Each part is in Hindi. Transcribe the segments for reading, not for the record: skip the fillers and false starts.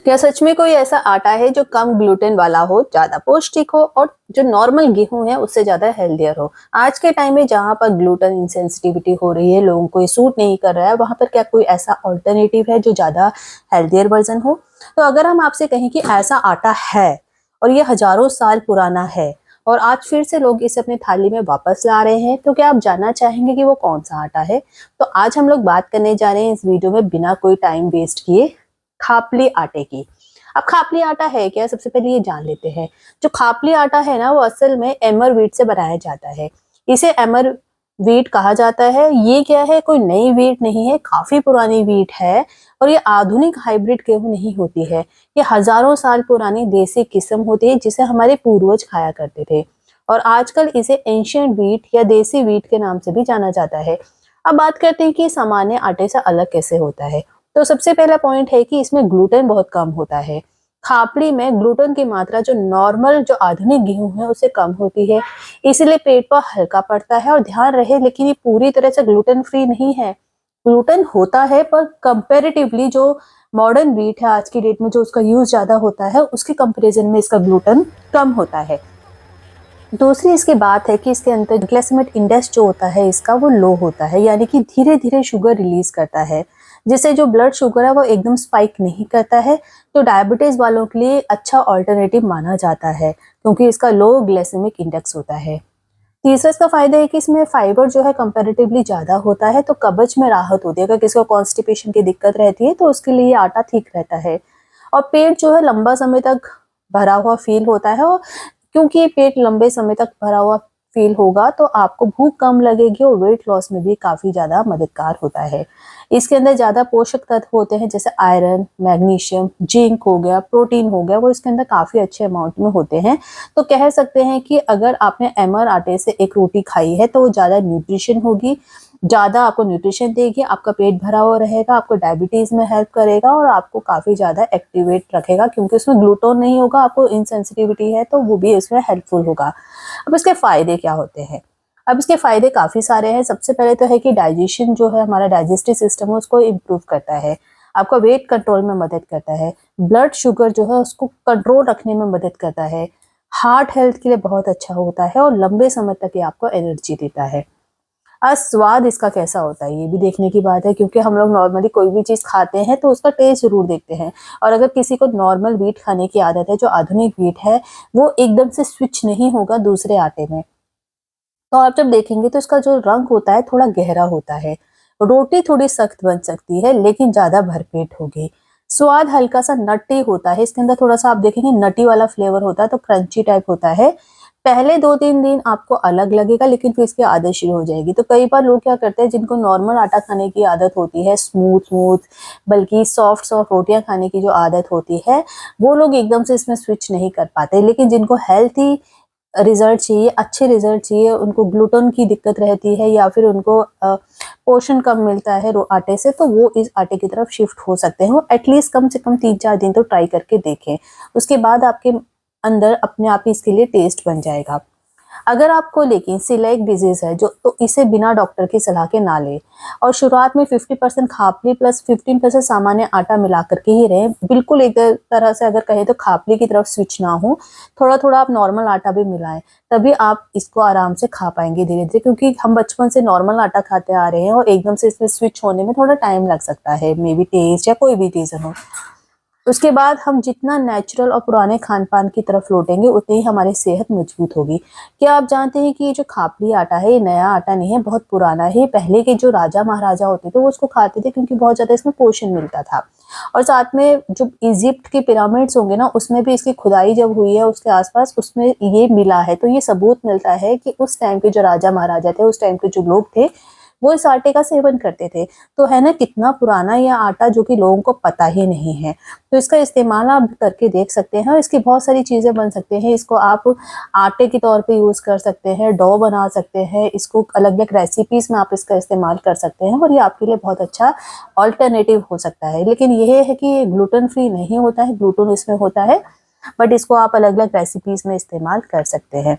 क्या सच में कोई ऐसा आटा है जो कम ग्लूटेन वाला हो, ज़्यादा पौष्टिक हो और जो नॉर्मल गेहूँ है उससे ज़्यादा हेल्दियर हो? आज के टाइम में जहाँ पर ग्लूटेन इंसेंसिटिविटी हो रही है, लोगों को ये सूट नहीं कर रहा है, वहाँ पर क्या कोई ऐसा अल्टरनेटिव है जो ज़्यादा हेल्दियर वर्ज़न हो? तो अगर हम आपसे कहें कि ऐसा आटा है और ये हज़ारों साल पुराना है और आज फिर से लोग इसे अपनी थाली में वापस ला रहे हैं, तो क्या आप जानना चाहेंगे कि वो कौन-सा आटा है? तो आज हम लोग बात करने जा रहे हैं इस वीडियो में बिना कोई टाइम वेस्ट किए खापली आटे की। अब खापली आटा है क्या? सबसे पहले ये जान लेते हैं। जो खापली आटा है ना, वो असल में एमर व्हीट से बनाया जाता है। इसे एमर व्हीट कहा जाता है। ये क्या है? कोई नई व्हीट नहीं है, काफ़ी पुरानी व्हीट है और ये आधुनिक हाइब्रिड गेहूँ नहीं होती है। ये हज़ारों साल पुरानी देसी किस्म होती है जिसे हमारे पूर्वज खाया करते थे और आजकल इसे एंशिएंट व्हीट या देसी व्हीट के नाम से भी जाना जाता है। अब बात करते हैं कि सामान्य आटे से अलग कैसे होता है। तो सबसे पहला पॉइंट है कि इसमें ग्लूटेन बहुत कम होता है। खापली में ग्लूटेन की मात्रा जो नॉर्मल जो आधुनिक गेहूं है उससे कम होती है, इसलिए पेट पर हल्का पड़ता है। और ध्यान रहे, लेकिन ये पूरी तरह से ग्लूटेन फ्री नहीं है। ग्लूटेन होता है पर कंपैरेटिवली जो मॉडर्न व्हीट है आज की डेट में जो उसका यूज ज्यादा होता है, उसके कंपैरिजन में इसका ग्लूटेन कम होता है। दूसरी इसकी बात है कि इसके अंदर ग्लाइसेमिक इंडेक्स जो होता है इसका वो लो होता है, यानी कि धीरे धीरे शुगर रिलीज करता है, जिससे जो ब्लड शुगर है वो एकदम स्पाइक नहीं करता है। तो डायबिटीज वालों के लिए अच्छा ऑल्टरनेटिव माना जाता है क्योंकि इसका लो ग्लाइसेमिक इंडेक्स होता है। तीसरा इसका फायदा है कि इसमें फाइबर जो है कंपैरेटिवली ज्यादा होता है, तो कब्ज में राहत होती है। अगर किसी को कॉन्स्टिपेशन की दिक्कत रहती है तो उसके लिए ये आटा ठीक रहता है। और पेट जो है लंबा समय तक भरा हुआ फील होता है, और क्योंकि पेट लंबे समय तक भरा हुआ फील होगा तो आपको भूख कम लगेगी और वेट लॉस में भी काफी ज्यादा मददगार होता है। इसके अंदर ज्यादा पोषक तत्व होते हैं जैसे आयरन, मैग्नीशियम, जिंक हो गया, प्रोटीन हो गया, वो इसके अंदर काफी अच्छे अमाउंट में होते हैं। तो कह सकते हैं कि अगर आपने एमर आटे से एक रोटी खाई है तो वो ज्यादा न्यूट्रिशन होगी, ज़्यादा आपको न्यूट्रिशन देगी, आपका पेट भरा हुआ रहेगा, आपको डायबिटीज़ में हेल्प करेगा और आपको काफ़ी ज़्यादा एक्टिवेट रखेगा क्योंकि उसमें ग्लूटोन नहीं होगा। आपको इनसेंसिटिविटी है तो वो भी इसमें हेल्पफुल होगा। अब इसके फ़ायदे क्या होते हैं? अब इसके फ़ायदे काफ़ी सारे हैं। सबसे पहले तो है कि डाइजेशन जो है, हमारा डाइजेस्टिव सिस्टम है उसको इम्प्रूव करता है, आपका वेट कंट्रोल में मदद करता है, ब्लड शुगर जो है उसको कंट्रोल रखने में मदद करता है, हार्ट हेल्थ के लिए बहुत अच्छा होता है और लंबे समय तक ये आपको एनर्जी देता है। स्वाद इसका कैसा होता है ये भी देखने की बात है, क्योंकि हम लोग नॉर्मली कोई भी चीज़ खाते हैं तो उसका टेस्ट ज़रूर देखते हैं। और अगर किसी को नॉर्मल व्हीट खाने की आदत है, जो आधुनिक व्हीट है, वो एकदम से स्विच नहीं होगा दूसरे आटे में। तो आप जब देखेंगे तो इसका जो रंग होता है थोड़ा गहरा होता है। रोटी थोड़ी सख्त बन सकती है लेकिन ज़्यादा भरपेट होगी। स्वाद हल्का सा नटी होता है, इसके अंदर थोड़ा सा आप देखेंगे नटी वाला फ्लेवर होता है, तो क्रंची टाइप होता है। पहले 2-3 दिन आपको अलग लगेगा लेकिन फिर इसकी आदत शुरू हो जाएगी। तो कई बार लोग क्या करते हैं, जिनको नॉर्मल आटा खाने की आदत होती है, स्मूथ-स्मूथ बल्कि सॉफ्ट-सॉफ्ट रोटियाँ खाने की जो आदत होती है, वो लोग एकदम से इसमें स्विच नहीं कर पाते। लेकिन जिनको हेल्थी रिजल्ट चाहिए, अच्छे रिजल्ट चाहिए, उनको ग्लूटेन की दिक्कत रहती है या फिर उनको पोषण कम मिलता है आटे से, तो वो इस आटे की तरफ शिफ्ट हो सकते हैं। वो एटलीस्ट कम से कम 3-4 दिन तो ट्राई करके देखें। उसके बाद आपके अंदर अपने आप ही इसके लिए टेस्ट बन जाएगा। अगर आपको लेकिन सिलेक डिजीज है जो, तो इसे बिना डॉक्टर की सलाह के ना लें और शुरुआत में 50% खापली प्लस 15% सामान्य आटा मिला करके ही रहें। बिल्कुल एक तरह से अगर कहें तो खापली की तरफ स्विच ना हो, थोड़ा थोड़ा आप नॉर्मल आटा भी मिलाएं, तभी आप इसको आराम से खा पाएंगे धीरे धीरे, क्योंकि हम बचपन से नॉर्मल आटा खाते आ रहे हैं और एकदम से इसमें स्विच होने में थोड़ा टाइम लग सकता है, मे बी टेस्ट या कोई भी रीजन हो। उसके बाद हम जितना नेचुरल और पुराने खान-पान की तरफ लौटेंगे उतनी ही हमारी सेहत मजबूत होगी। क्या आप जानते हैं कि ये जो खापली आटा है ये नया आटा नहीं है, बहुत पुराना है। पहले के जो राजा महाराजा होते थे वो उसको खाते थे क्योंकि बहुत ज़्यादा इसमें पोषण मिलता था। और साथ में जो इजिप्ट के पिरामिड्स होंगे ना, उसमें भी इसकी खुदाई जब हुई है उसके आस-पास, उसमें ये मिला है। तो ये सबूत मिलता है कि उस टाइम के जो राजा महाराजा थे, उस टाइम के जो लोग थे, वो इस आटे का सेवन करते थे। तो है ना कितना पुराना ये आटा, जो कि लोगों को पता ही नहीं है। तो इसका इस्तेमाल आप करके देख सकते हैं और इसकी बहुत सारी चीज़ें बन सकते हैं। इसको आप आटे के तौर पे यूज़ कर सकते हैं, डो बना सकते हैं, इसको अलग-अलग रेसिपीज़ में आप इसका इस्तेमाल कर सकते हैं और ये आपके लिए बहुत अच्छा अल्टरनेटिव हो सकता है। लेकिन ये है कि ये ग्लूटेन फ्री नहीं होता है, ग्लूटेन इसमें होता है, बट इसको आप अलग-अलग रेसिपीज़ में इस्तेमाल कर सकते हैं।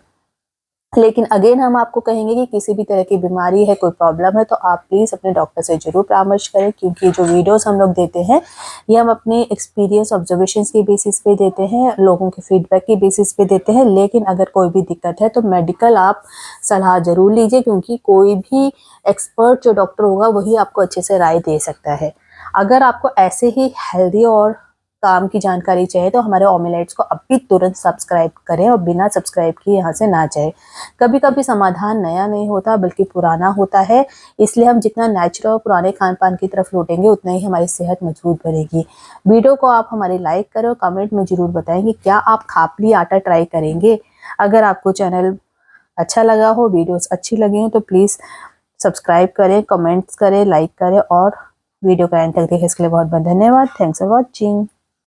लेकिन अगेन हम आपको कहेंगे कि किसी भी तरह की बीमारी है, कोई प्रॉब्लम है, तो आप प्लीज़ अपने डॉक्टर से ज़रूर परामर्श करें, क्योंकि जो वीडियोस हम लोग देते हैं ये हम अपने एक्सपीरियंस ऑब्जर्वेशंस की बेसिस पे देते हैं, लोगों के फीडबैक की बेसिस पे देते हैं। लेकिन अगर कोई भी दिक्कत है तो मेडिकल आप सलाह ज़रूर लीजिए, क्योंकि कोई भी एक्सपर्ट जो डॉक्टर होगा वही आपको अच्छे से राय दे सकता है। अगर आपको ऐसे ही हेल्दी और काम की जानकारी चाहिए तो हमारे ओमिलेट्स को अभी तुरंत सब्सक्राइब करें और बिना सब्सक्राइब किए यहाँ से ना जाए। कभी कभी समाधान नया नहीं होता बल्कि पुराना होता है, इसलिए हम जितना नेचुरल और पुराने खान पान की तरफ लौटेंगे उतना ही हमारी सेहत मजबूत बनेगी। वीडियो को आप हमारे लाइक करें और कमेंट में ज़रूर बताएं कि क्या आप खापली आटा ट्राई करेंगे। अगर आपको चैनल अच्छा लगा हो, वीडियोस अच्छी लगी हो, तो प्लीज़ सब्सक्राइब करें, कमेंट्स करें, लाइक करें और वीडियो का एंड तक देखें। इसके लिए बहुत बहुत धन्यवाद। Thanks for watching.